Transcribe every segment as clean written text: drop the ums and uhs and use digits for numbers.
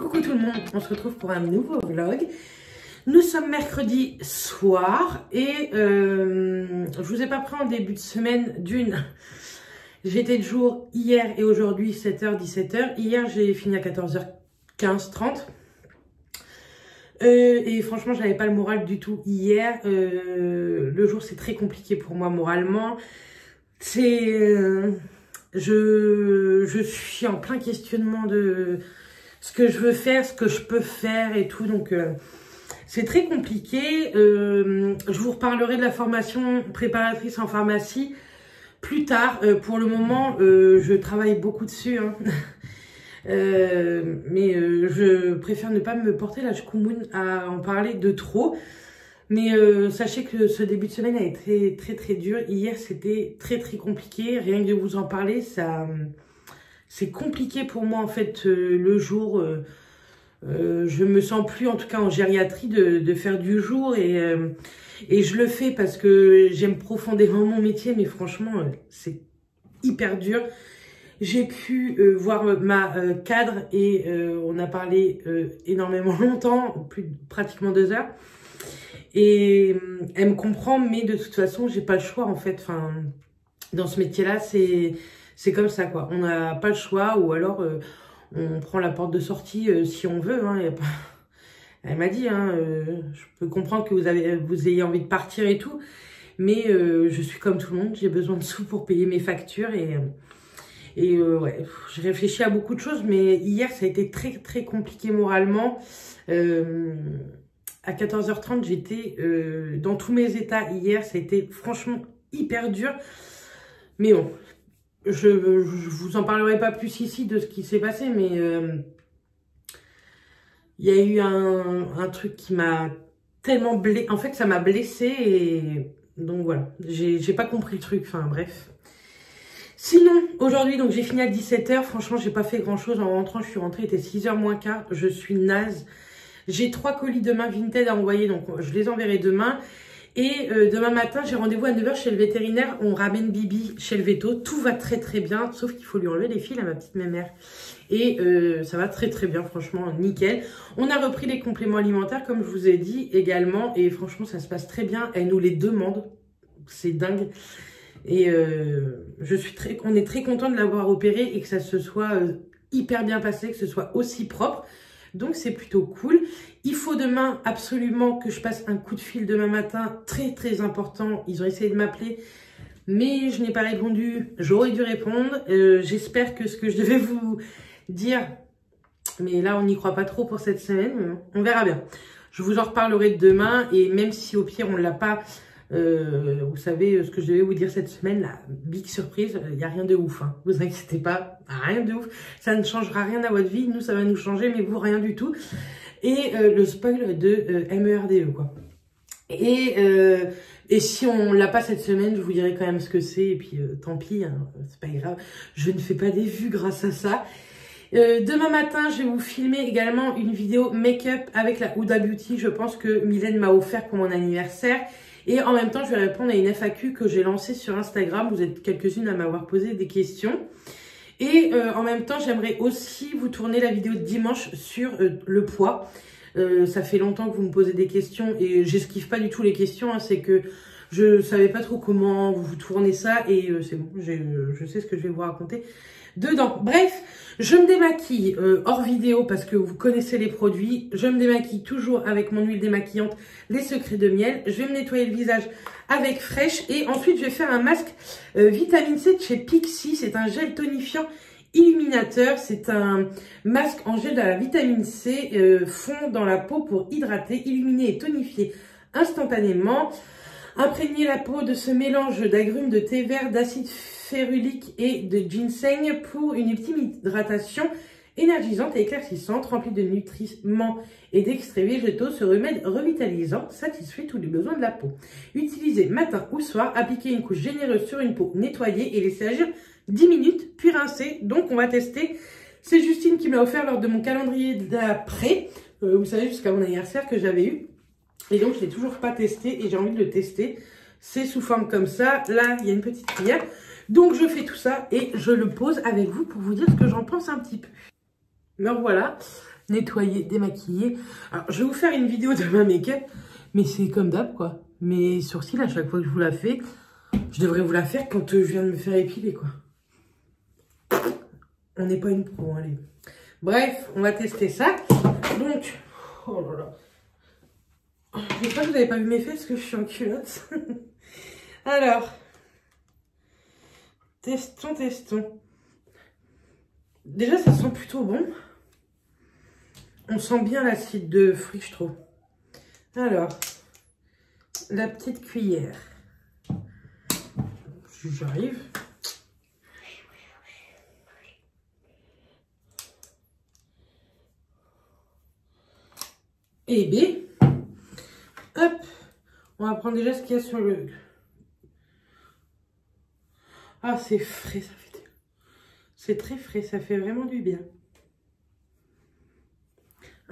Coucou tout le monde, on se retrouve pour un nouveau vlog. Nous sommes mercredi soir et je vous ai pas pris en début de semaine d'une. J'étais de jour hier et aujourd'hui 7h, 17h. Hier j'ai fini à 14h15, 30. Et franchement j'avais pas le moral du tout hier. Le jour c'est très compliqué pour moi moralement. Je suis en plein questionnement de ce que je veux faire, ce que je peux faire et tout. Donc c'est très compliqué. Je vous reparlerai de la formation préparatrice en pharmacie plus tard. Pour le moment, je travaille beaucoup dessus. Hein. Mais je préfère ne pas me porter la chkoumoune à en parler de trop. Mais sachez que ce début de semaine a été très dur. Hier, c'était très compliqué. Rien que de vous en parler, c'est compliqué pour moi en fait le jour. Je me sens plus, en tout cas en gériatrie, de faire du jour. Et je le fais parce que j'aime profondément mon métier. Mais franchement, c'est hyper dur. J'ai pu voir ma cadre et on a parlé énormément longtemps, pratiquement 2 heures. Et elle me comprend, mais de toute façon, j'ai pas le choix en fait. Enfin, dans ce métier-là, c'est comme ça quoi. On n'a pas le choix, ou alors on prend la porte de sortie si on veut. Hein, y a pas... Elle m'a dit, hein, je peux comprendre que vous ayez envie de partir et tout, mais je suis comme tout le monde, j'ai besoin de sous pour payer mes factures et ouais, j'ai réfléchi à beaucoup de choses, mais hier ça a été très compliqué moralement. À 14h30, j'étais dans tous mes états hier. Ça a été franchement hyper dur. Mais bon, je vous en parlerai pas plus ici de ce qui s'est passé. Mais il y a eu un truc qui m'a tellement blessée. En fait, ça m'a blessée. Et donc voilà, j'ai pas compris le truc. Enfin bref. Sinon, aujourd'hui, donc j'ai fini à 17h. Franchement, j'ai pas fait grand chose. En rentrant, je suis rentrée, il était 6h moins quart. Je suis naze. J'ai 3 colis demain Vinted à envoyer, donc je les enverrai demain. Et demain matin, j'ai rendez-vous à 9h chez le vétérinaire. On ramène Bibi chez le véto. Tout va très bien, sauf qu'il faut lui enlever les fils à ma petite mémère. Et ça va très bien, franchement, nickel. On a repris les compléments alimentaires, comme je vous ai dit également. Et franchement, ça se passe très bien. Elle nous les demande. C'est dingue. Et on est très content de l'avoir opéré et que ça se soit hyper bien passé, que ce soit aussi propre. Donc c'est plutôt cool. Il faut demain absolument que je passe un coup de fil demain matin, très important. Ils ont essayé de m'appeler, mais je n'ai pas répondu. J'aurais dû répondre. J'espère que ce que je devais vous dire, mais là on n'y croit pas trop pour cette semaine. On verra bien. Je vous en reparlerai demain, et même si au pire on ne l'a pas, vous savez ce que je devais vous dire cette semaine, la big surprise, il n'y a rien de ouf, hein. Vous inquiétez pas, rien de ouf, ça ne changera rien à votre vie, nous ça va nous changer, mais vous rien du tout. Et le spoil de MERDE quoi. Et si on l'a pas cette semaine, je vous dirai quand même ce que c'est, et puis tant pis, hein, c'est pas grave, je ne fais pas des vues grâce à ça. Demain matin, je vais vous filmer également une vidéo make-up avec la Huda Beauty, je pense que Mylène m'a offert pour mon anniversaire. Et en même temps, je vais répondre à une FAQ que j'ai lancée sur Instagram. Vous êtes quelques-unes à m'avoir posé des questions. Et en même temps, j'aimerais aussi vous tourner la vidéo de dimanche sur le poids. Ça fait longtemps que vous me posez des questions et j'esquive pas du tout les questions. Hein, c'est que je savais pas trop comment vous tournez ça et c'est bon, je sais ce que je vais vous raconter dedans. Bref, je me démaquille hors vidéo parce que vous connaissez les produits. Je me démaquille toujours avec mon huile démaquillante Les Secrets de Miel. Je vais me nettoyer le visage avec Fresh et ensuite je vais faire un masque vitamine C de chez Pixi. C'est un gel tonifiant illuminateur. C'est un masque en gel à la vitamine C fond dans la peau pour hydrater, illuminer et tonifier instantanément. Imprégner la peau de ce mélange d'agrumes, de thé vert, d'acide férulique et de ginseng pour une ultime hydratation énergisante et éclaircissante, remplie de nutriments et d'extraits végétaux. Ce remède revitalisant satisfait tous les besoins de la peau. Utilisez matin ou soir, appliquez une couche généreuse sur une peau nettoyée et laissez agir 10 minutes, puis rincer. Donc on va tester. C'est Justine qui me l'a offert lors de mon calendrier d'après, vous savez, jusqu'à mon anniversaire que j'avais eu. Et donc, je ne l'ai toujours pas testé et j'ai envie de le tester. C'est sous forme comme ça. Là, il y a une petite cuillère. Donc, je fais tout ça et je le pose avec vous pour vous dire ce que j'en pense un petit peu. Me revoilà. nettoyer, démaquiller. Alors, je vais vous faire une vidéo de ma make-up, mais c'est comme d'hab, quoi. Mes sourcils, à chaque fois que je vous la fais, je devrais vous la faire quand je viens de me faire épiler, quoi. On n'est pas une pro, allez. Bref, on va tester ça. Donc, oh là là. J'espère que vous n'avez pas vu mes fesses, parce que je suis en culotte. Alors, testons. Déjà, ça sent plutôt bon. On sent bien l'acide de fruits, je trouve. Alors, la petite cuillère. J'arrive. Et B. Hop. On va prendre déjà ce qu'il y a sur le... Ah, c'est frais, ça fait... C'est très frais, ça fait vraiment du bien.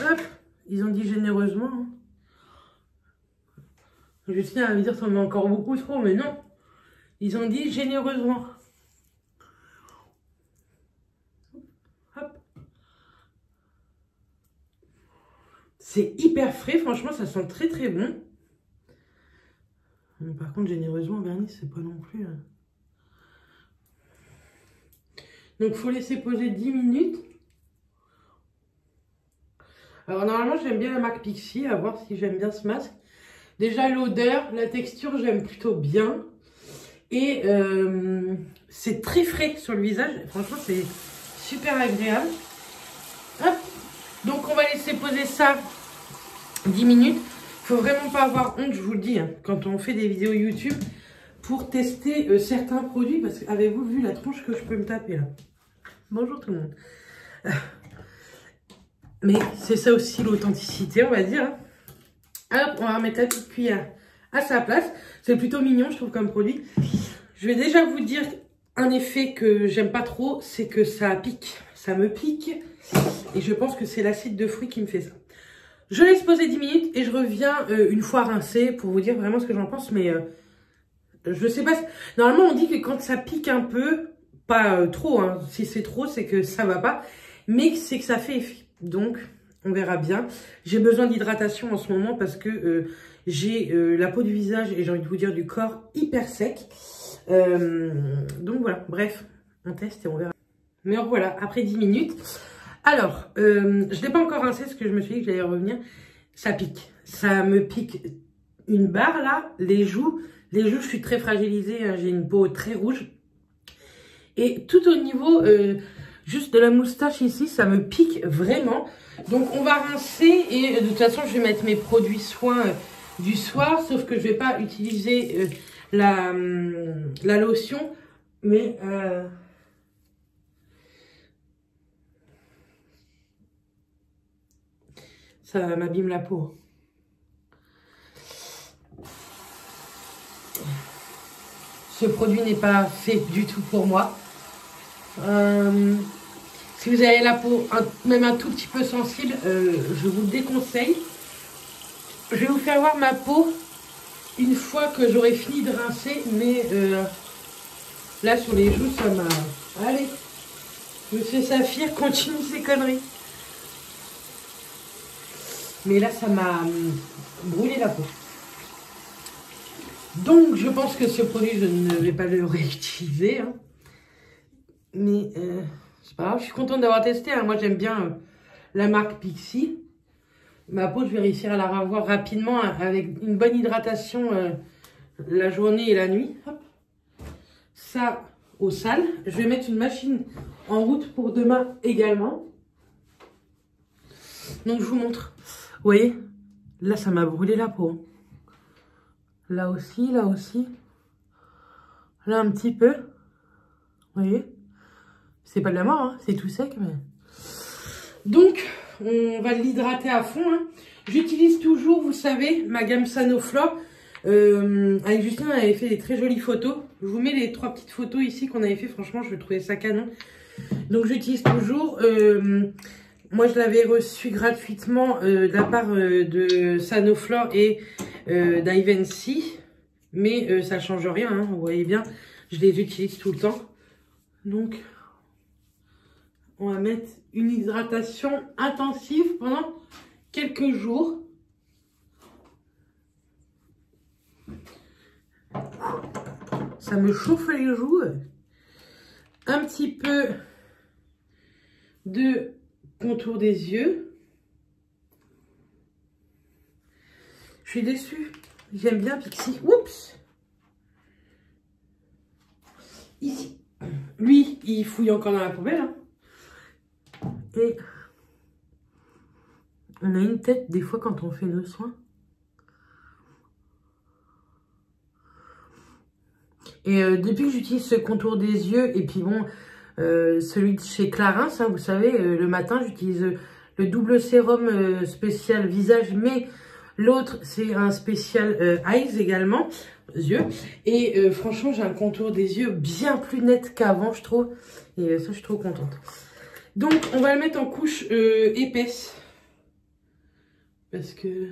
Hop. Ils ont dit généreusement. Hein. Je tiens à me dire ça en met encore beaucoup trop, mais non. Ils ont dit généreusement. Hop. C'est hyper frais, franchement, ça sent très très bon. Mais par contre, généreusement, vernis, c'est pas non plus... Donc, il faut laisser poser 10 minutes. Alors, normalement, j'aime bien la marque Pixi, à voir si j'aime bien ce masque. Déjà, l'odeur, la texture, j'aime plutôt bien. Et c'est très frais sur le visage. Franchement, c'est super agréable. Hop. Donc, on va laisser poser ça 10 minutes. Il faut vraiment pas avoir honte, je vous le dis, hein, quand on fait des vidéos YouTube, pour tester certains produits. Parce que, avez-vous vu la tronche que je peux me taper là? Bonjour tout le monde. Mais c'est ça aussi l'authenticité, on va dire. Hop, on va remettre la petite cuillère à sa place. C'est plutôt mignon, je trouve, comme produit. Je vais déjà vous dire un effet que j'aime pas trop, c'est que ça pique. Ça me pique. Et je pense que c'est l'acide de fruits qui me fait ça. Je laisse poser 10 minutes et je reviens une fois rincé pour vous dire vraiment ce que j'en pense. Mais je sais pas. Normalement, on dit que quand ça pique un peu, pas trop, hein. Si c'est trop, c'est que ça va pas. Mais c'est que ça fait effet. Donc, on verra bien. J'ai besoin d'hydratation en ce moment parce que j'ai la peau du visage et j'ai envie de vous dire du corps hyper sec. Donc voilà, bref, on teste et on verra. Mais voilà, après 10 minutes. Alors, je ne l'ai pas encore rincé parce que je me suis dit que j'allais revenir. Ça pique. Ça me pique une barre là, les joues. Les joues, je suis très fragilisée. Hein, j'ai une peau très rouge. Et tout au niveau... juste de la moustache ici, ça me pique vraiment. Donc on va rincer et de toute façon je vais mettre mes produits soins du soir. Sauf que je vais pas utiliser la lotion. Mais ça m'abîme la peau. Ce produit n'est pas fait du tout pour moi. Si vous avez la peau même un tout petit peu sensible, je vous le déconseille. Je vais vous faire voir ma peau une fois que j'aurai fini de rincer. Mais là sur les joues ça m'a... Allez, Monsieur Saphir continue ses conneries. Mais là ça m'a brûlé la peau. Donc je pense que ce produit je ne vais pas le réutiliser, hein. Mais c'est pas grave, je suis contente d'avoir testé. Hein. Moi, j'aime bien la marque Pixi. Ma peau, je vais réussir à la revoir rapidement avec une bonne hydratation la journée et la nuit. Hop. Ça, au sale. Je vais mettre une machine en route pour demain également. Donc, je vous montre. Vous voyez, là, ça m'a brûlé la peau. Là aussi, là aussi. Là, un petit peu. Vous voyez? C'est pas de la mort, hein, c'est tout sec. Mais... Donc, on va l'hydrater à fond. Hein. J'utilise toujours, vous savez, ma gamme Sanoflore. Avec Justin, on avait fait des très jolies photos. Je vous mets les 3 petites photos ici qu'on avait fait. Franchement, je trouvais ça canon. Donc, j'utilise toujours. Moi, je l'avais reçu gratuitement de la part de Sanoflore et d'Ivancy. Mais ça change rien, hein, vous voyez bien. Je les utilise tout le temps. Donc... on va mettre une hydratation intensive pendant quelques jours. Ça me chauffe les joues. Un petit peu de contour des yeux. Je suis déçue. J'aime bien Pixi. Oups! Ici. Lui, il fouille encore dans la poubelle. Hein. Et on a une tête des fois quand on fait nos soins. Et depuis que j'utilise ce contour des yeux, et puis bon, celui de chez Clarins, hein, vous savez, le matin, j'utilise le double sérum spécial visage, mais l'autre, c'est un spécial eyes également, yeux. Et franchement, j'ai un contour des yeux bien plus net qu'avant, je trouve. Et ça, je suis trop contente. Donc, on va le mettre en couche épaisse. Parce que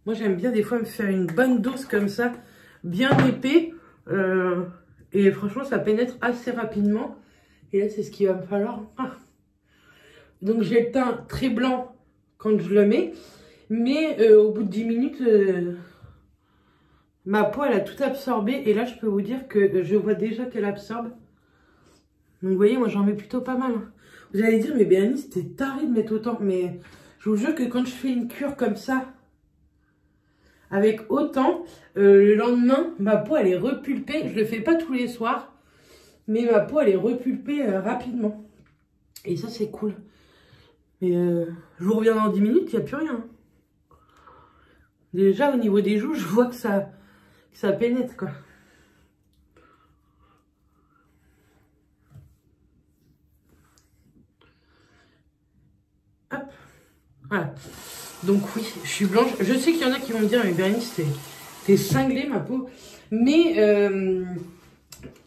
moi, j'aime bien des fois me faire une bonne dose comme ça, bien épais. Et franchement, ça pénètre assez rapidement. Et là, c'est ce qu'il va me falloir. Ah. Donc, j'ai le teint très blanc quand je le mets. Mais au bout de 10 minutes, ma peau, elle a tout absorbé. Et là, je peux vous dire que je vois déjà qu'elle absorbe. Donc, vous voyez, moi, j'en mets plutôt pas mal. Vous allez dire, mais Bérénice, t'es tarée de mettre autant. Mais je vous jure que quand je fais une cure comme ça, avec autant, le lendemain, ma peau, elle est repulpée. Je le fais pas tous les soirs. Mais ma peau, elle est repulpée rapidement. Et ça, c'est cool. Mais je vous reviens dans 10 minutes, il n'y a plus rien. Déjà, au niveau des joues, je vois que ça pénètre, quoi. Hop. Voilà. Donc oui, je suis blanche. Je sais qu'il y en a qui vont me dire, mais Bérénice, t'es cinglée, ma peau. Mais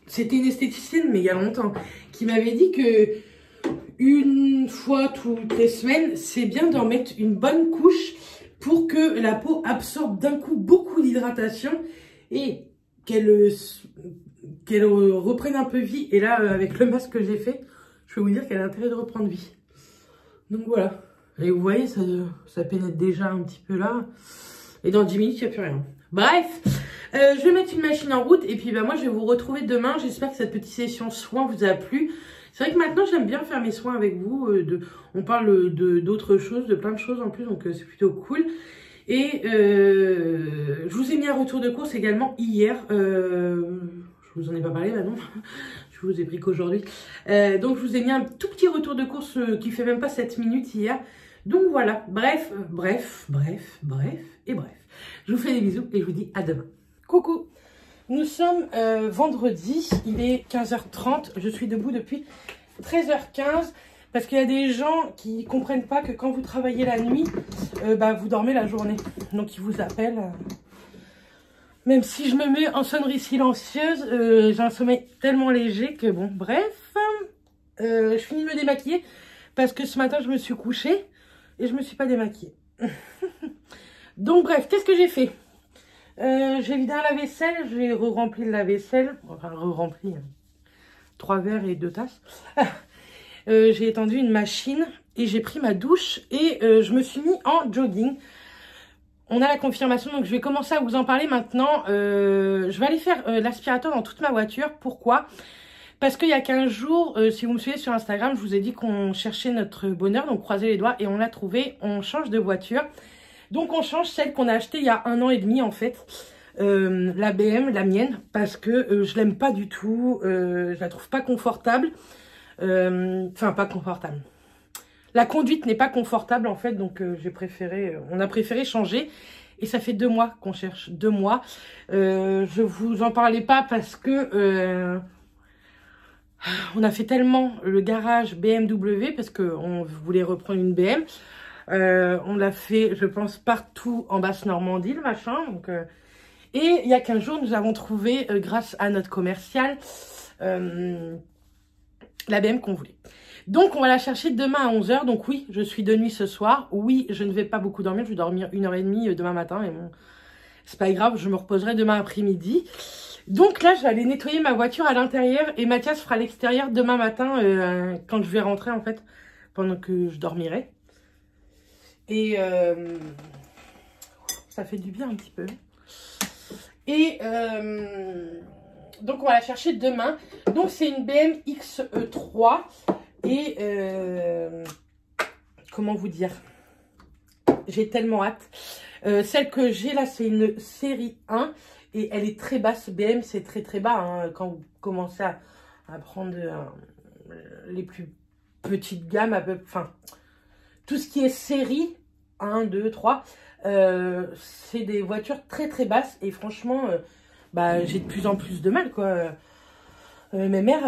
c'était une esthéticienne, mais il y a longtemps, qui m'avait dit que une fois toutes les semaines, c'est bien d'en mettre une bonne couche pour que la peau absorbe d'un coup beaucoup d'hydratation et qu'elle reprenne un peu vie. Et là, avec le masque que j'ai fait, je peux vous dire qu'elle a intérêt de reprendre vie. Donc voilà. Et vous voyez, ça pénètre déjà un petit peu là. Et dans 10 minutes, il n'y a plus rien. Bref, je vais mettre une machine en route. Et puis bah, moi, je vais vous retrouver demain. J'espère que cette petite session soin vous a plu. C'est vrai que maintenant, j'aime bien faire mes soins avec vous. On parle d'autres choses, de plein de choses en plus. Donc, c'est plutôt cool. Et je vous ai mis un retour de course également hier. Je vous en ai pas parlé, bah non. Je vous ai pris qu'aujourd'hui. Donc, je vous ai mis un tout petit retour de course qui fait même pas 7 minutes hier. Donc, voilà. Bref. Je vous fais des bisous et je vous dis à demain. Coucou. Nous sommes vendredi. Il est 15h30. Je suis debout depuis 13h15. Parce qu'il y a des gens qui comprennent pas que quand vous travaillez la nuit, vous dormez la journée. Donc, ils vous appellent. Même si je me mets en sonnerie silencieuse, j'ai un sommeil tellement léger que bon, bref. Je finis de me démaquiller parce que ce matin, je me suis couchée et je me suis pas démaquillée. Donc, bref, qu'est-ce que j'ai fait? J'ai vidé un lave-vaisselle, j'ai re-rempli le lave-vaisselle. Enfin, re-rempli 3 verres et 2 tasses. J'ai étendu une machine et j'ai pris ma douche et je me suis mis en jogging. On a la confirmation, donc je vais commencer à vous en parler maintenant. Je vais aller faire l'aspirateur dans toute ma voiture. Pourquoi? Parce qu'il y a 15 jours, si vous me suivez sur Instagram, je vous ai dit qu'on cherchait notre bonheur, donc croisez les doigts, et on l'a trouvé. On change de voiture. Donc on change celle qu'on a achetée il y a 1 an et demi en fait. La BM, la mienne, parce que je l'aime pas du tout. Je la trouve pas confortable. Enfin, pas confortable. La conduite n'est pas confortable en fait, donc on a préféré changer. Et ça fait 2 mois qu'on cherche, 2 mois. Je vous en parlais pas parce que on a fait tellement le garage BMW parce qu'on voulait reprendre une BM. On l'a fait, je pense, partout en Basse-Normandie, le machin. Donc, et il y a 15 jours, nous avons trouvé, grâce à notre commercial, la BM qu'on voulait. Donc, on va la chercher demain à 11 h. Donc, oui, je suis de nuit ce soir. Oui, je ne vais pas beaucoup dormir. Je vais dormir 1h30 demain matin. Et bon, c'est pas grave, je me reposerai demain après-midi. Donc là, je vais aller nettoyer ma voiture à l'intérieur et Mathias fera l'extérieur demain matin quand je vais rentrer en fait, pendant que je dormirai. Et ça fait du bien un petit peu. Et donc on va la chercher demain. Donc c'est une BM X3 et comment vous dire, j'ai tellement hâte. Celle que j'ai là, c'est une série 1 et elle est très basse. BM, c'est très très bas hein, quand vous commencez à prendre les plus petites gammes, enfin tout ce qui est série 1, 2, 3, c'est des voitures très très basses et franchement, j'ai de plus en plus de mal quoi. Ma mère,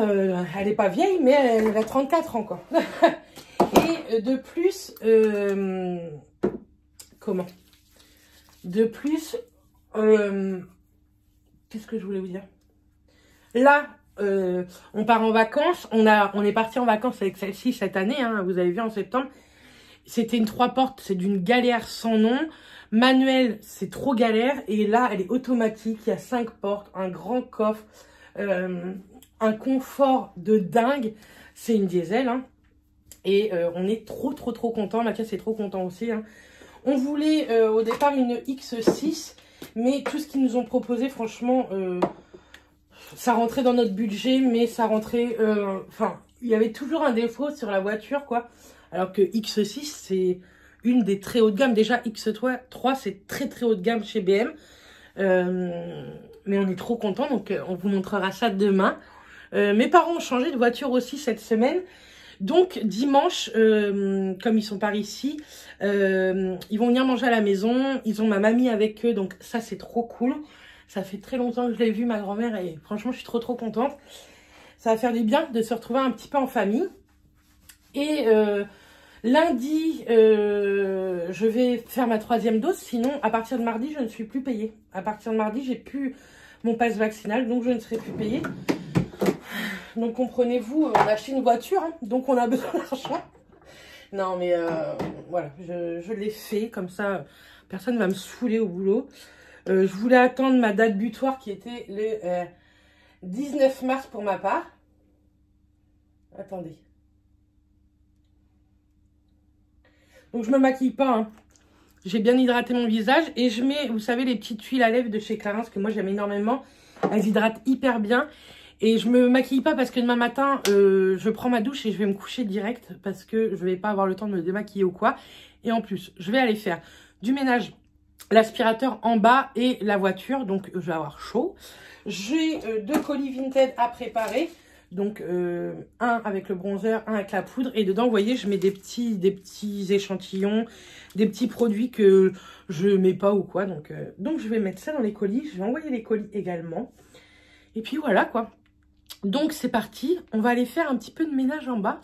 elle n'est pas vieille, mais elle a 34 ans quoi. Et de plus, comment? De plus, qu'est-ce que je voulais vous dire? Là, on part en vacances. On est parti en vacances avec celle-ci cette année. Hein, vous avez vu en septembre. C'était une 3 portes. C'est d'une galère sans nom. Manuel, c'est trop galère. Et là, elle est automatique. Il y a 5 portes, un grand coffre, un confort de dingue. C'est une diesel. Hein. Et on est trop content. Mathias est trop content aussi. Hein. On voulait au départ une X6. Mais tout ce qu'ils nous ont proposé, franchement, ça rentrait dans notre budget. Mais ça rentrait... Enfin, il y avait toujours un défaut sur la voiture, quoi. Alors que X6, c'est une des très haut de gamme. Déjà, X3, c'est très haut de gamme chez BM. Mais on est trop contents, donc on vous montrera ça demain. Mes parents ont changé de voiture aussi cette semaine. Donc, dimanche, comme ils sont par ici, ils vont venir manger à la maison. Ils ont ma mamie avec eux, donc ça, c'est trop cool. Ça fait très longtemps que je l'ai vue, ma grand-mère, et franchement, je suis trop contente. Ça va faire du bien de se retrouver un petit peu en famille. Et lundi, je vais faire ma 3e dose. Sinon, à partir de mardi, je ne suis plus payée. À partir de mardi, j'ai plus mon passe vaccinal, donc je ne serai plus payée. Donc, comprenez-vous, on a acheté une voiture, hein, donc on a besoin d'argent. Non, mais voilà, je l'ai fait, comme ça, personne ne va me saouler au boulot. Je voulais attendre ma date butoir qui était le 19 mars pour ma part. Attendez. Donc, je me maquille pas, hein. J'ai bien hydraté mon visage et je mets, vous savez, les petites huiles à lèvres de chez Clarins que moi j'aime énormément. Elles hydratent hyper bien. Et je me maquille pas parce que demain matin, je prends ma douche et je vais me coucher direct parce que je vais pas avoir le temps de me démaquiller ou quoi. Et en plus, je vais aller faire du ménage, l'aspirateur en bas et la voiture. Donc, je vais avoir chaud. J'ai 2 colis Vinted à préparer. Donc, un avec le bronzer, un avec la poudre. Et dedans, vous voyez, je mets des petits échantillons, des petits produits que je mets pas ou quoi. Donc, je vais mettre ça dans les colis. Je vais envoyer les colis également. Et puis, voilà, quoi. Donc, c'est parti. On va aller faire un petit peu de ménage en bas.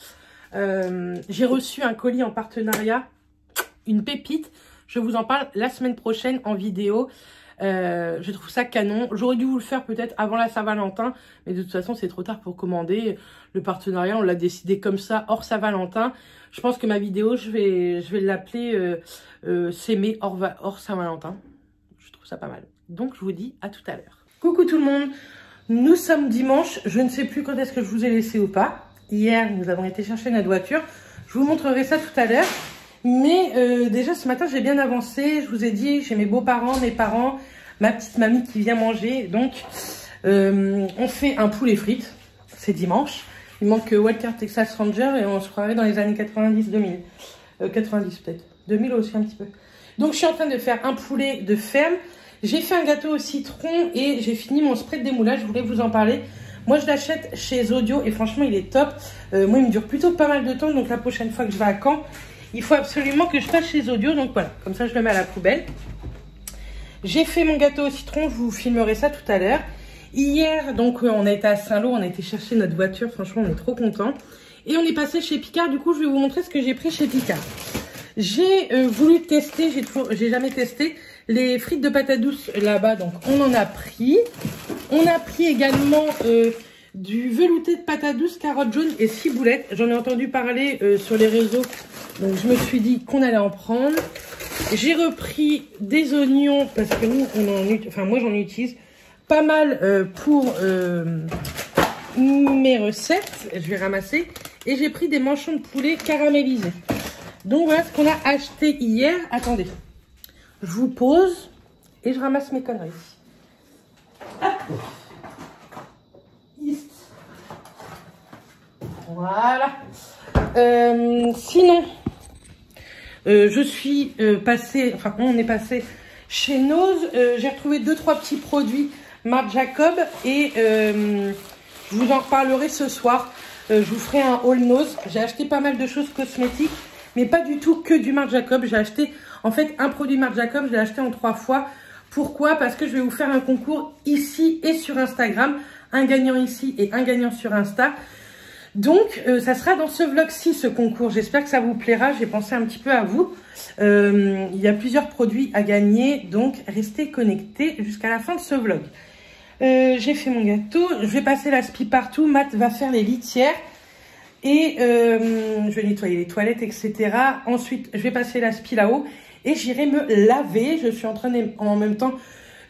J'ai reçu un colis en partenariat, une pépite. Je vous en parle la semaine prochaine en vidéo. Je trouve ça canon. J'aurais dû vous le faire peut-être avant la Saint-Valentin. Mais de toute façon, c'est trop tard pour commander. Le partenariat, on l'a décidé comme ça, hors Saint-Valentin. Je pense que ma vidéo, je vais l'appeler s'aimer hors Saint-Valentin. Je trouve ça pas mal. Donc, je vous dis à tout à l'heure. Coucou tout le monde. Nous sommes dimanche. Je ne sais plus quand est-ce que je vous ai laissé ou pas. Hier, nous avons été chercher notre voiture. Je vous montrerai ça tout à l'heure. Mais déjà ce matin j'ai bien avancé, je vous ai dit, j'ai mes beaux-parents, mes parents, ma petite mamie qui vient manger. Donc on fait un poulet frites, c'est dimanche. Il manque Walker Texas Ranger et on se croirait dans les années 90-2000. 90 peut-être, 2000 aussi un petit peu. Donc je suis en train de faire un poulet de ferme. J'ai fait un gâteau au citron et j'ai fini mon spray de démoulage, je voulais vous en parler. Moi je l'achète chez Zodio et franchement il est top. Moi il me dure plutôt pas mal de temps, donc la prochaine fois que je vais à Caen, il faut absolument que je passe chez Zodio, donc voilà, comme ça je le mets à la poubelle. J'ai fait mon gâteau au citron, je vous filmerai ça tout à l'heure. Hier, donc on a été à Saint-Lô, on a été chercher notre voiture, franchement on est trop contents. Et on est passé chez Picard, du coup je vais vous montrer ce que j'ai pris chez Picard. J'ai voulu tester, j'ai jamais testé, les frites de patates douces là-bas, donc on en a pris. On a pris également du velouté de patates douces, carottes jaunes et ciboulettes. J'en ai entendu parler sur les réseaux, donc je me suis dit qu'on allait en prendre. J'ai repris des oignons parce que nous, moi j'en utilise pas mal pour mes recettes. Je vais ramasser. Et j'ai pris des manchons de poulet caramélisés. Donc voilà ce qu'on a acheté hier. Attendez, je vous pose et je ramasse mes conneries. Hop. Voilà. Sinon, je suis passée, enfin on est passé chez Nose. J'ai retrouvé 2-3 petits produits Marc Jacob et je vous en reparlerai ce soir. Je vous ferai un haul Nose. J'ai acheté pas mal de choses cosmétiques, mais pas du tout que du Marc Jacob. J'ai acheté en fait un produit Marc Jacob, je l'ai acheté en 3 fois. Pourquoi? Parce que je vais vous faire un concours ici et sur Instagram. Un gagnant ici et un gagnant sur Insta. Donc, ça sera dans ce vlog-ci, ce concours. J'espère que ça vous plaira. J'ai pensé un petit peu à vous. Il y a plusieurs produits à gagner. Donc, restez connectés jusqu'à la fin de ce vlog. J'ai fait mon gâteau. Je vais passer la spie partout. Matt va faire les litières. Et je vais nettoyer les toilettes, etc. Ensuite, je vais passer la spie là-haut. Et j'irai me laver. Je suis en train en même temps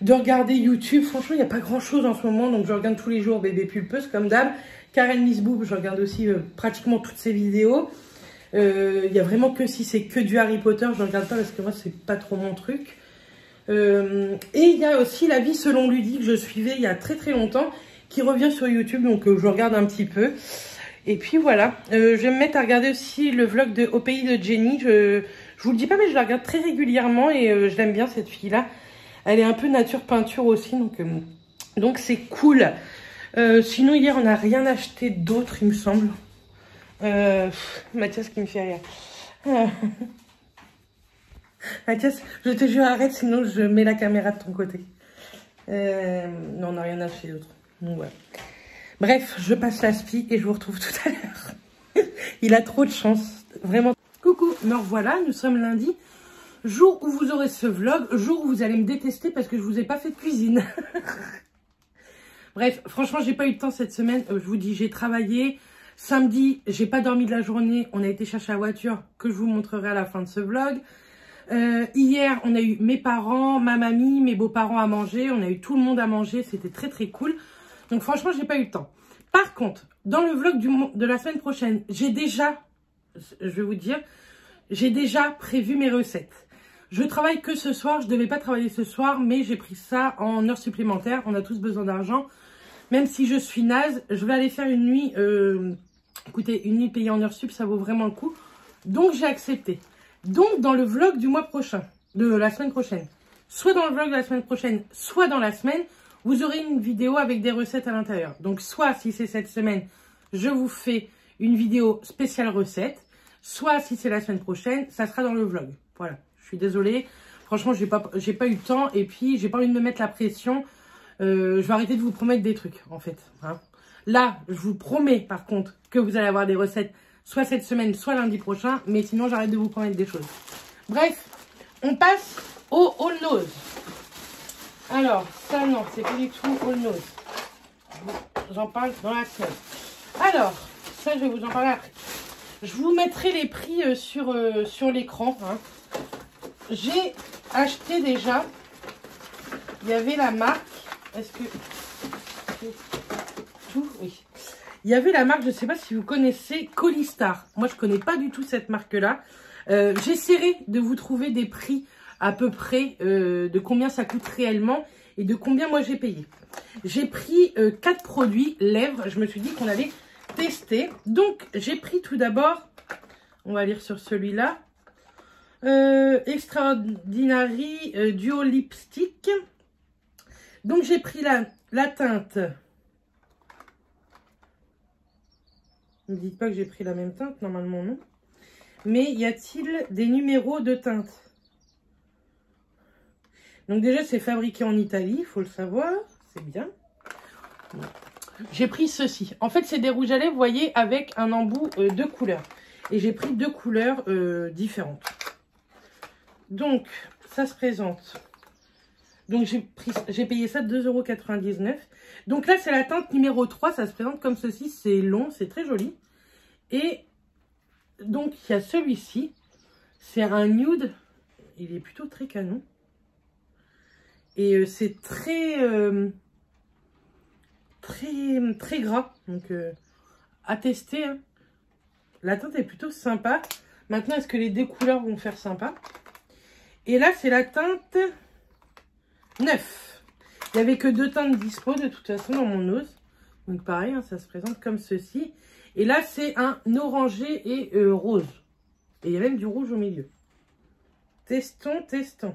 de regarder YouTube. Franchement, il n'y a pas grand-chose en ce moment. Donc, je regarde tous les jours Bébé Pulpeuse, comme d'hab. Karen Miss Boob, je regarde aussi pratiquement toutes ses vidéos. Il y a vraiment que si c'est que du Harry Potter, je regarde pas parce que moi, c'est pas trop mon truc. Et il y a aussi La vie selon Ludie que je suivais il y a très très longtemps, qui revient sur YouTube. Donc, je regarde un petit peu. Et puis voilà, je vais me mettre à regarder aussi le vlog de Au pays de Jenny. Je vous le dis pas, mais je la regarde très régulièrement et je l'aime bien cette fille-là. Elle est un peu nature peinture aussi, donc c'est cool. Sinon, hier, on n'a rien acheté d'autre, il me semble. Mathias qui me fait rire. Mathias, je te jure, arrête, sinon je mets la caméra de ton côté. Non, on n'a rien acheté d'autre. Donc, voilà. Bref, je passe la spie et je vous retrouve tout à l'heure. Il a trop de chance, vraiment. Coucou, me revoilà, nous sommes lundi. Jour où vous aurez ce vlog, jour où vous allez me détester parce que je vous ai pas fait de cuisine. Bref, franchement, j'ai pas eu de temps cette semaine. Je vous dis, j'ai travaillé. Samedi, j'ai pas dormi de la journée. On a été chercher la voiture que je vous montrerai à la fin de ce vlog. Hier, on a eu mes parents, ma mamie, mes beaux-parents à manger. On a eu tout le monde à manger. C'était très, très cool. Donc, franchement, j'ai pas eu le temps. Par contre, dans le vlog de la semaine prochaine, j'ai déjà, je vais vous dire, j'ai déjà prévu mes recettes. Je travaille que ce soir. Je devais pas travailler ce soir, mais j'ai pris ça en heures supplémentaires. On a tous besoin d'argent. Même si je suis naze, je vais aller faire une nuit. Écoutez, une nuit payée en heures sup, ça vaut vraiment le coup. Donc, j'ai accepté. Donc, dans le vlog du mois prochain, de la semaine prochaine, soit dans le vlog de la semaine prochaine, soit dans la semaine, vous aurez une vidéo avec des recettes à l'intérieur. Donc, soit si c'est cette semaine, je vous fais une vidéo spéciale recette. Soit si c'est la semaine prochaine, ça sera dans le vlog. Voilà, je suis désolée. Franchement, j'ai pas eu le temps et puis j'ai pas envie de me mettre la pression. Je vais arrêter de vous promettre des trucs, en fait. Hein. Là, je vous promets, par contre, que vous allez avoir des recettes soit cette semaine, soit lundi prochain. Mais sinon, j'arrête de vous promettre des choses. Bref, on passe au All Nose. Alors, ça, non, c'est pas du tout All Nose. J'en parle dans la semaine. Alors, ça, je vais vous en parler après. Je vous mettrai les prix sur l'écran. Hein. J'ai acheté déjà, il y avait la marque, est-ce que... Tout, oui. Il y avait la marque, je ne sais pas si vous connaissez, Colistar. Moi, je ne connais pas du tout cette marque-là. J'essaierai de vous trouver des prix à peu près de combien ça coûte réellement et de combien moi j'ai payé. J'ai pris 4 produits lèvres. Je me suis dit qu'on allait tester. Donc, j'ai pris tout d'abord, on va lire sur celui-là, Extraordinary Duo Lipstick. Donc, j'ai pris la teinte. Ne me dites pas que j'ai pris la même teinte, normalement non. Mais y a-t-il des numéros de teinte? Donc déjà, c'est fabriqué en Italie, il faut le savoir. C'est bien. J'ai pris ceci. En fait, c'est des rouges à lèvres, vous voyez, avec un embout de couleurs. Et j'ai pris 2 couleurs différentes. Donc, ça se présente. Donc, j'ai payé ça 2,99 €. Donc là, c'est la teinte numéro 3. Ça se présente comme ceci. C'est long, c'est très joli. Et donc, il y a celui-ci. C'est un nude. Il est plutôt très canon. Et c'est très... très gras. Donc, à tester. Hein. La teinte est plutôt sympa. Maintenant, est-ce que les deux couleurs vont faire sympa? Et là, c'est la teinte 9. Il n'y avait que 2 teintes dispo de toute façon dans mon ose. Donc pareil, hein, ça se présente comme ceci. Et là, c'est un orangé et rose. Et il y a même du rouge au milieu. Testons, testons.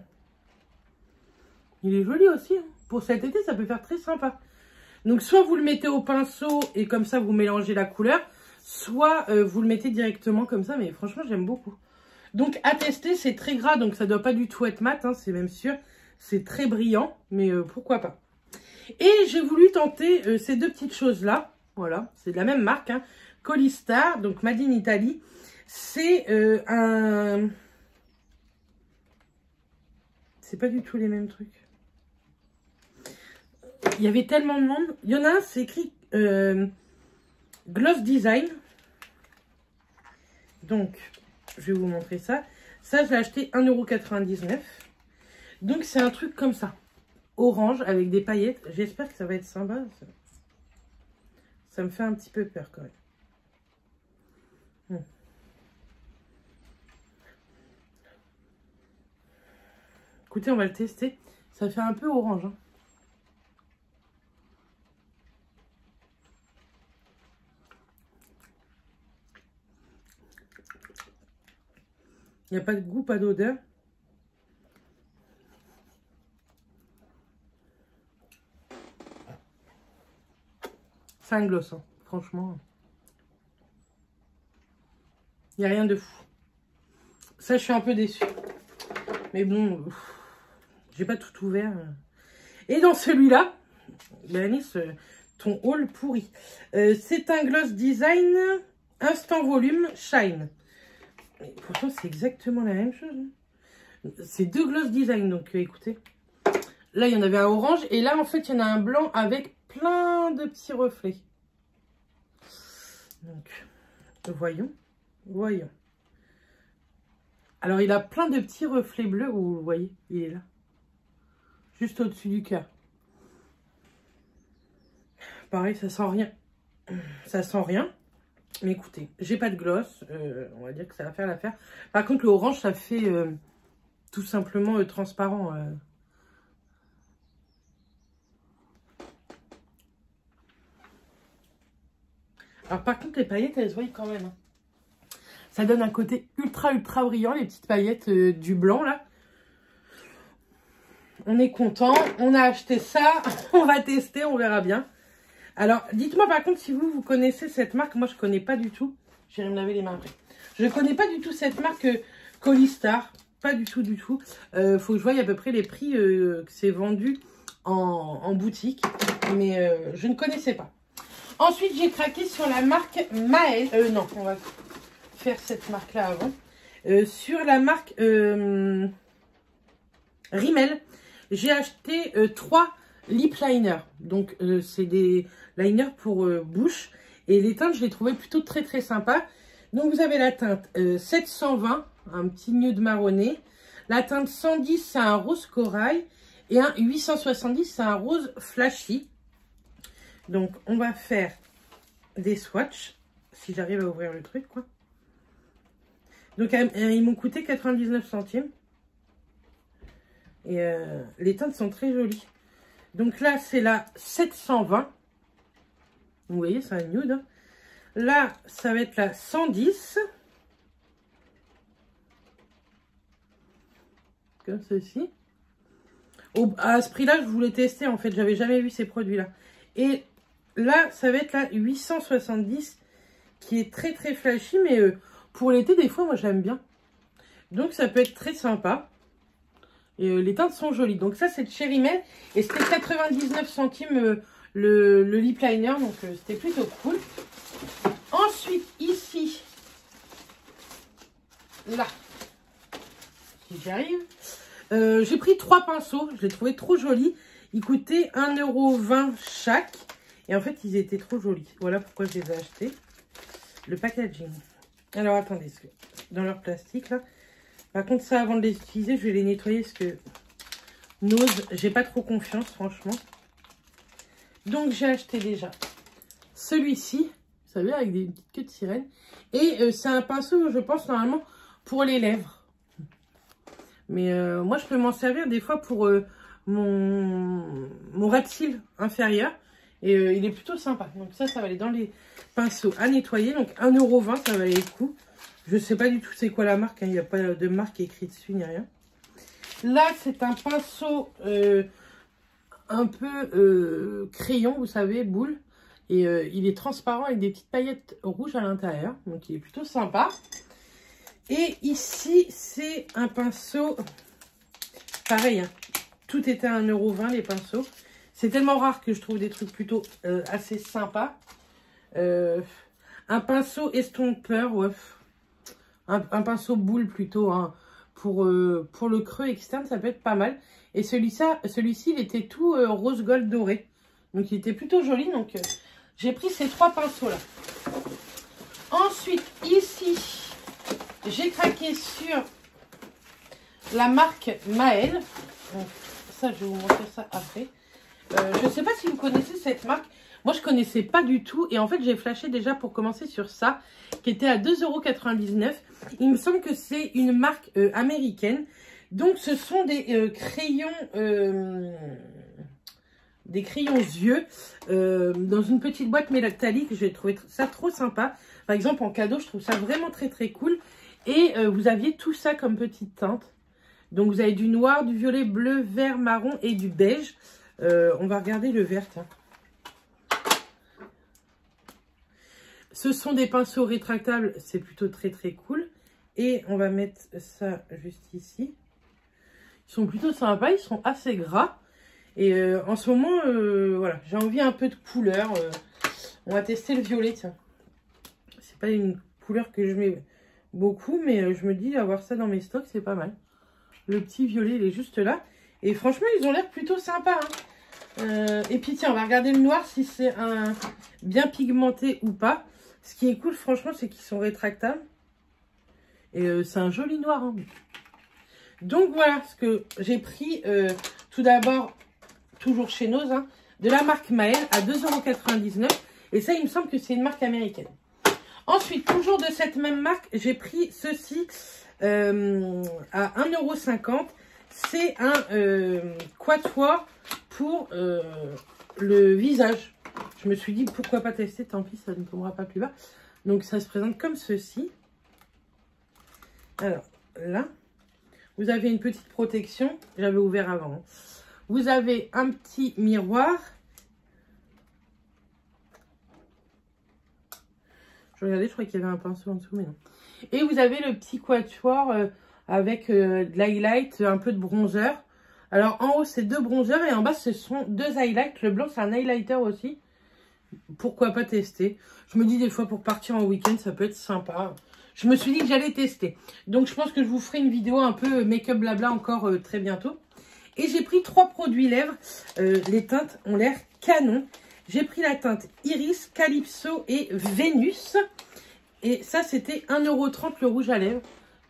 Il est joli aussi. Hein. Pour cet été, ça peut faire très sympa. Donc soit vous le mettez au pinceau et comme ça, vous mélangez la couleur. Soit vous le mettez directement comme ça. Mais franchement, j'aime beaucoup. Donc à tester, c'est très gras. Donc ça ne doit pas du tout être mat. Hein, c'est même sûr. C'est très brillant. Mais pourquoi pas. Et j'ai voulu tenter ces deux petites choses-là. Voilà, c'est de la même marque. Hein. Colistar, donc Made in Italy. C'est un... C'est pas du tout les mêmes trucs. Il y avait tellement de monde. Il y en a un, c'est écrit Gloss Design. Donc, je vais vous montrer ça. Ça, je l'ai acheté 1,99 €. Donc, c'est un truc comme ça. Orange avec des paillettes. J'espère que ça va être sympa. Ça me fait un petit peu peur quand même. Écoutez, on va le tester. Ça fait un peu orange. Hein. Il n'y a pas de goût, pas d'odeur. C'est un gloss, hein. Franchement. Il n'y a rien de fou. Ça, je suis un peu déçue. Mais bon, j'ai pas tout ouvert. Et dans celui-là, Bérénice, ton haul pourri. C'est un Gloss Design Instant Volume Shine. Et pourtant, c'est exactement la même chose. Hein. C'est 2 Gloss Design, donc écoutez. Là, il y en avait un orange. Et là, en fait, il y en a un blanc avec plein de petits reflets. Donc, voyons. Voyons. Alors, il a plein de petits reflets bleus. Vous voyez, il est là. Juste au-dessus du cœur. Pareil, ça sent rien. Ça sent rien. Mais écoutez, j'ai pas de gloss. On va dire que ça va faire l'affaire. Par contre, l'orange, ça fait tout simplement transparent. Alors, par contre, les paillettes, elles se voient quand même. Hein. Ça donne un côté ultra brillant, les petites paillettes du blanc, là. On est content. On a acheté ça. On va tester, on verra bien. Alors, dites-moi par contre si vous connaissez cette marque. Moi, je ne connais pas du tout. J'irai me laver les mains après. Je ne connais pas du tout cette marque Colistar. Pas du tout, du tout. Faut que je voie à peu près les prix que c'est vendu en boutique. Mais je ne connaissais pas. Ensuite, j'ai craqué sur la marque Maël. Non, on va faire cette marque-là avant. Sur la marque Rimmel, j'ai acheté 3 lip liners. Donc, c'est des liners pour bouche. Et les teintes, je les trouvais plutôt très sympas. Donc, vous avez la teinte 720, un petit nude marronné. La teinte 110, c'est un rose corail. Et un 870, c'est un rose flashy. Donc, on va faire des swatchs. Si j'arrive à ouvrir le truc, quoi. Donc, ils m'ont coûté 99 centimes. Et les teintes sont très jolies. Donc là, c'est la 720. Vous voyez, c'est un nude. Hein. Là, ça va être la 110. Comme ceci. À ce prix-là, je voulais tester. En fait, j'avais jamais vu ces produits-là. Et là, ça va être la 870. Qui est très flashy. Mais pour l'été, des fois, moi, j'aime bien. Donc, ça peut être très sympa. Et les teintes sont jolies. Donc ça, c'est de chez Rimmel. Et c'était 99 centimes le lip liner. Donc c'était plutôt cool. Ensuite, ici, là, si j'y arrive, j'ai pris 3 pinceaux. Je les trouvais trop jolis. Ils coûtaient 1,20 € chaque. Et en fait, ils étaient trop jolis. Voilà pourquoi je les ai achetés. Le packaging. Alors, attendez. Dans leur plastique, là. Par contre, ça, avant de les utiliser, je vais les nettoyer parce que Nose, j'ai pas trop confiance, franchement. Donc, j'ai acheté déjà celui-ci. Vous savez, avec des petites queues de sirène. Et c'est un pinceau, je pense, normalement, pour les lèvres. Mais moi, je peux m'en servir des fois pour mon ras de cils inférieur. Et il est plutôt sympa. Donc ça va aller dans les pinceaux à nettoyer. Donc 1,20 €, ça valait le coup. Je sais pas du tout c'est quoi la marque. Hein. Il n'y a pas de marque écrite dessus, ni rien. Là, c'est un pinceau un peu crayon, vous savez, boule. Et il est transparent avec des petites paillettes rouges à l'intérieur. Donc il est plutôt sympa. Et ici, c'est un pinceau, pareil, hein, tout était à 1,20 € les pinceaux. C'est tellement rare que je trouve des trucs plutôt assez sympas. Un pinceau estompeur, ouais. Un pinceau boule plutôt, hein, pour le creux externe, ça peut être pas mal. Et celui-ci, il était tout rose gold doré. Donc il était plutôt joli, donc j'ai pris ces 3 pinceaux-là. Ensuite, ici... j'ai craqué sur la marque Maëlle. Donc, ça, je vais vous montrer ça après. Je ne sais pas si vous connaissez cette marque. Moi, je ne connaissais pas du tout. Et en fait, j'ai flashé déjà pour commencer sur ça, qui était à 2,99 €. Il me semble que c'est une marque américaine. Donc, ce sont des crayons yeux dans une petite boîte métallique. J'ai trouvé ça trop sympa. Par exemple, en cadeau, je trouve ça vraiment très, très cool. Et vous aviez tout ça comme petite teinte. Donc, vous avez du noir, du violet, bleu, vert, marron et du beige. On va regarder le vert. Tiens. Ce sont des pinceaux rétractables. C'est plutôt très, très cool. Et on va mettre ça juste ici. Ils sont plutôt sympas. Ils sont assez gras. Et en ce moment, voilà, j'ai envie un peu de couleur. On va tester le violet. Tiens. C'est pas une couleur que je mets... beaucoup, mais je me dis avoir ça dans mes stocks, c'est pas mal. Le petit violet, il est juste là. Et franchement, ils ont l'air plutôt sympas. Hein. Et puis tiens, on va regarder le noir si c'est bien pigmenté ou pas. Ce qui est cool, franchement, c'est qu'ils sont rétractables. Et c'est un joli noir. Hein. Donc voilà ce que j'ai pris. Tout d'abord, toujours chez Nose, hein, de la marque Maëlle à 2,99 €. Et ça, il me semble que c'est une marque américaine. Ensuite, toujours de cette même marque, j'ai pris ceci à 1,50 €. C'est un quatuor pour le visage. Je me suis dit, pourquoi pas tester, tant pis, ça ne tombera pas plus bas. Donc, ça se présente comme ceci. Alors, là, vous avez une petite protection. J'avais ouvert avant. Hein. Vous avez un petit miroir. Je regardais, je crois qu'il y avait un pinceau en dessous, mais non. Et vous avez le petit quatuor avec de l'highlight, un peu de bronzer. Alors, en haut, c'est 2 bronzers et en bas, ce sont 2 highlights. Le blanc, c'est un highlighter aussi. Pourquoi pas tester? Je me dis des fois, pour partir en week-end, ça peut être sympa. Je me suis dit que j'allais tester. Donc, je pense que je vous ferai une vidéo un peu make-up blabla encore très bientôt. Et j'ai pris 3 produits lèvres. Les teintes ont l'air canon. J'ai pris la teinte Iris, Calypso et Vénus. Et ça, c'était 1,30 € le rouge à lèvres.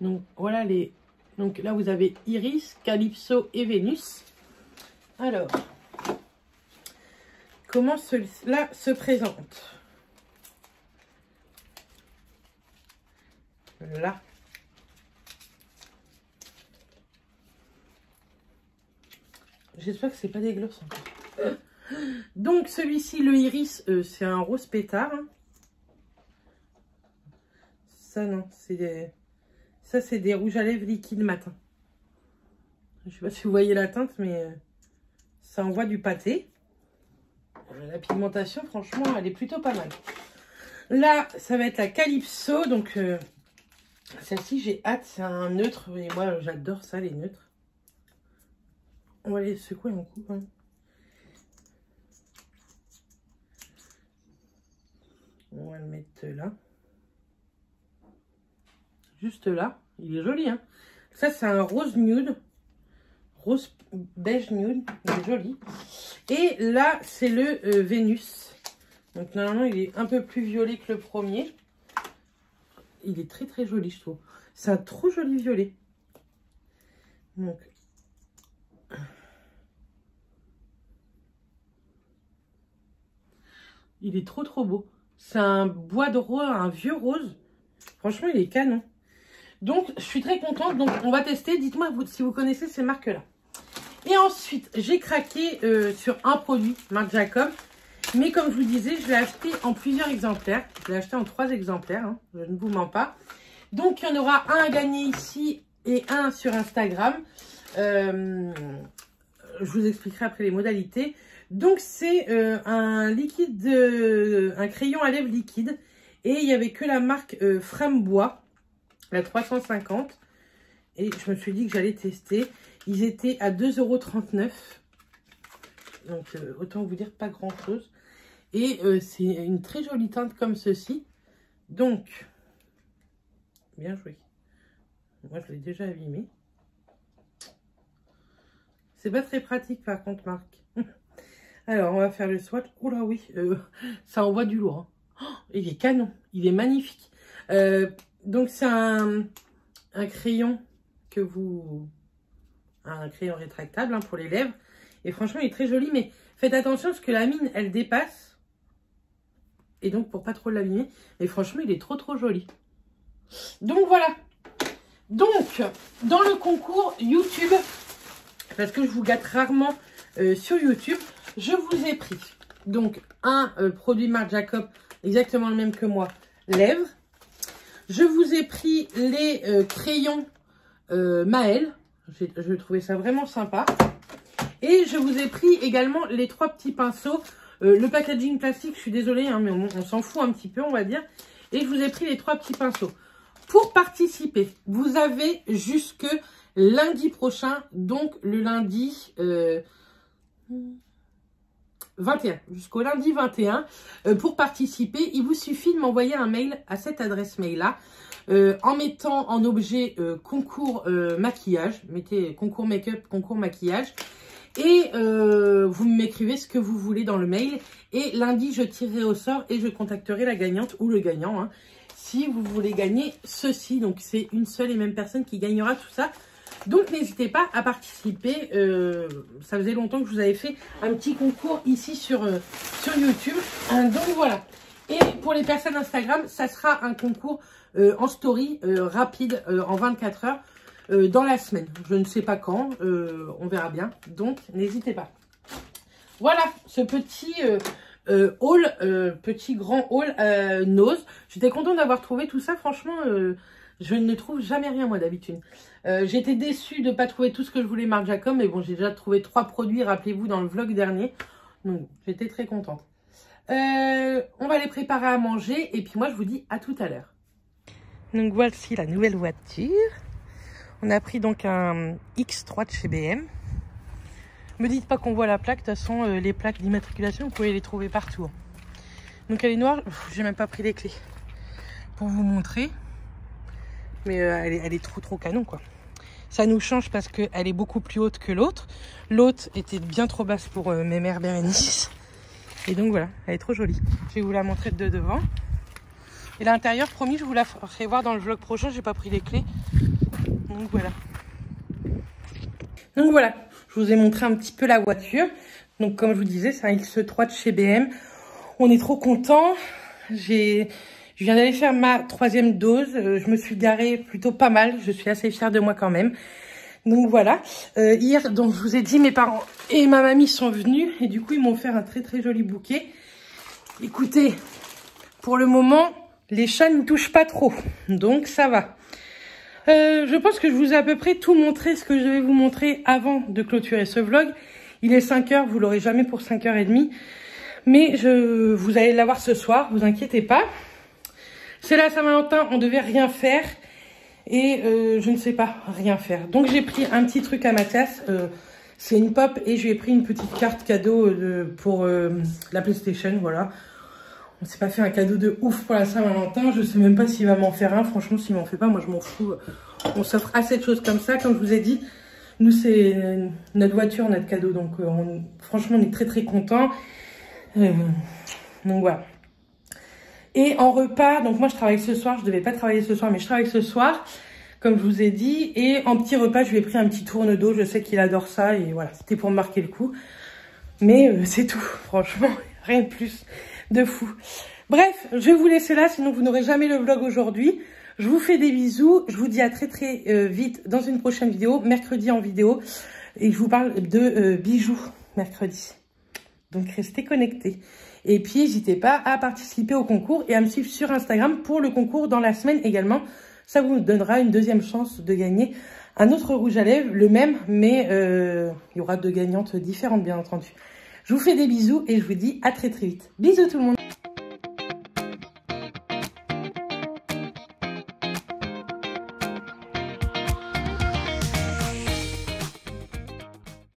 Donc, voilà les... Donc là, vous avez Iris, Calypso et Vénus. Alors, comment cela se présente? Là. J'espère que c'est pas des glosses encore. Donc, celui-ci, le Iris, c'est un rose pétard. Ça, non, c'est des... Ça, c'est des rouges à lèvres liquides matin. Je sais pas si vous voyez la teinte, mais ça envoie du pâté. La pigmentation, franchement, elle est plutôt pas mal. Là, ça va être la Calypso. Donc, celle-ci, j'ai hâte. C'est un neutre. Et moi, j'adore ça, les neutres. On va les secouer un coup. Hein. On va le mettre là. Juste là. Il est joli, hein. Ça, c'est un rose nude. Rose beige nude. Il est joli. Et là, c'est le Vénus. Donc, normalement, il est un peu plus violet que le premier. Il est très, très joli, je trouve. C'est un trop joli violet. Donc, . 。 . 。 . . . . . . . . . . . . . . . . . . . . . . . . . . . . . . . . . . . . . . . . . . . 。 . . . . 。 . . . . . . Il est trop beau. C'est un bois de rose, un vieux rose. Franchement, il est canon. Donc, je suis très contente. Donc, on va tester. Dites-moi si vous connaissez ces marques-là. Et ensuite, j'ai craqué sur un produit, Marc Jacob. Mais comme je vous disais, je l'ai acheté en plusieurs exemplaires. Je l'ai acheté en 3 exemplaires, hein, je ne vous mens pas. Donc, il y en aura un à gagner ici et un sur Instagram. Je vous expliquerai après les modalités. Donc, c'est un liquide, un crayon à lèvres liquide. Et il n'y avait que la marque Frambois, la 350. Et je me suis dit que j'allais tester. Ils étaient à 2,39 €. Donc, autant vous dire pas grand-chose. Et c'est une très jolie teinte comme ceci. Donc, bien joué. Moi, je l'ai déjà abîmé. C'est pas très pratique, par contre, Marc. Alors, on va faire le swatch. Oh là, oui, ça envoie du lourd. Hein. Oh, il est canon. Il est magnifique. Donc, c'est un crayon que vous... Un crayon rétractable hein, pour les lèvres. Et franchement, il est très joli. Mais faites attention parce que la mine, elle dépasse. Et donc, pour pas trop l'abîmer. Mais franchement, il est trop joli. Donc, voilà. Donc, dans le concours YouTube, parce que je vous gâte rarement sur YouTube, je vous ai pris donc un produit Marc Jacob, exactement le même que moi, lèvres. Je vous ai pris les crayons Maël. Je trouvais ça vraiment sympa. Et je vous ai pris également les 3 petits pinceaux. Le packaging plastique, je suis désolée, hein, mais on s'en fout un petit peu, on va dire. Et je vous ai pris les 3 petits pinceaux. Pour participer, vous avez jusque lundi prochain, donc le lundi 21, jusqu'au lundi 21. Pour participer, il vous suffit de m'envoyer un mail à cette adresse mail-là, en mettant en objet concours maquillage, mettez concours make-up, concours maquillage. Et vous m'écrivez ce que vous voulez dans le mail. Et lundi, je tirerai au sort et je contacterai la gagnante ou le gagnant. Hein, si vous voulez gagner ceci. Donc, c'est une seule et même personne qui gagnera tout ça. Donc, n'hésitez pas à participer. Ça faisait longtemps que je vous avais fait un petit concours ici sur YouTube. Donc, voilà. Et pour les personnes Instagram, ça sera un concours en story rapide en 24 heures. Dans la semaine, je ne sais pas quand, on verra bien, donc n'hésitez pas. Voilà ce petit haul, petit grand haul nose. J'étais contente d'avoir trouvé tout ça, franchement, je ne trouve jamais rien moi d'habitude. J'étais déçue de ne pas trouver tout ce que je voulais Marc Jacob, mais bon, j'ai déjà trouvé 3 produits, rappelez-vous, dans le vlog dernier, donc j'étais très contente. On va les préparer à manger, et puis moi je vous dis à tout à l'heure. Donc voici la nouvelle voiture. On a pris donc un X3 de chez BM. Me dites pas qu'on voit la plaque. De toute façon, les plaques d'immatriculation, vous pouvez les trouver partout. Donc elle est noire. J'ai même pas pris les clés pour vous montrer. Mais elle est trop canon quoi. Ça nous change parce qu'elle est beaucoup plus haute que l'autre. L'autre était bien trop basse pour mes mères Bérénice. Et donc voilà, elle est trop jolie. Je vais vous la montrer de devant. Et l'intérieur, promis, je vous la ferai voir dans le vlog prochain. J'ai pas pris les clés. Donc voilà. Donc voilà, je vous ai montré un petit peu la voiture. Donc comme je vous disais, c'est un X3 de chez BM. On est trop contents. Je viens d'aller faire ma 3e dose. Je me suis garée plutôt pas mal. Je suis assez fière de moi quand même. Donc voilà. Hier, donc je vous ai dit, mes parents et ma mamie sont venus. Et du coup, ils m'ont offert un très joli bouquet. Écoutez, pour le moment, les chats ne touchent pas trop. Donc ça va. Je pense que je vous ai à peu près tout montré, ce que je devais vous montrer avant de clôturer ce vlog. Il est 5 h, vous l'aurez jamais pour 5 h 30. Mais vous allez l'avoir ce soir, vous inquiétez pas. C'est la Saint-Valentin, on devait rien faire. Et je ne sais pas rien faire. Donc j'ai pris un petit truc à Mathias. C'est une pop et je lui ai pris une petite carte cadeau pour la PlayStation, voilà. On s'est pas fait un cadeau de ouf pour la Saint-Valentin. Je sais même pas s'il va m'en faire un. Franchement, s'il m'en fait pas, moi je m'en fous. On s'offre assez de choses comme ça. Comme je vous ai dit, nous c'est notre voiture, notre cadeau. Donc franchement, on est très contents. Donc voilà. Et en repas, donc moi je travaille ce soir. Je devais pas travailler ce soir, mais je travaille ce soir, comme je vous ai dit. Et en petit repas, je lui ai pris un petit tourne d'eau. Je sais qu'il adore ça. Et voilà, c'était pour me marquer le coup. Mais c'est tout, franchement, rien de plus. de fou. Bref, je vais vous laisser là, sinon vous n'aurez jamais le vlog aujourd'hui. Je vous fais des bisous. Je vous dis à très vite dans une prochaine vidéo, mercredi en vidéo. Et je vous parle de bijoux mercredi. Donc restez connectés. Et puis n'hésitez pas à participer au concours et à me suivre sur Instagram pour le concours dans la semaine également. Ça vous donnera une deuxième chance de gagner un autre rouge à lèvres, le même, mais il y aura deux gagnantes différentes bien entendu. Je vous fais des bisous et je vous dis à très vite. Bisous tout le monde.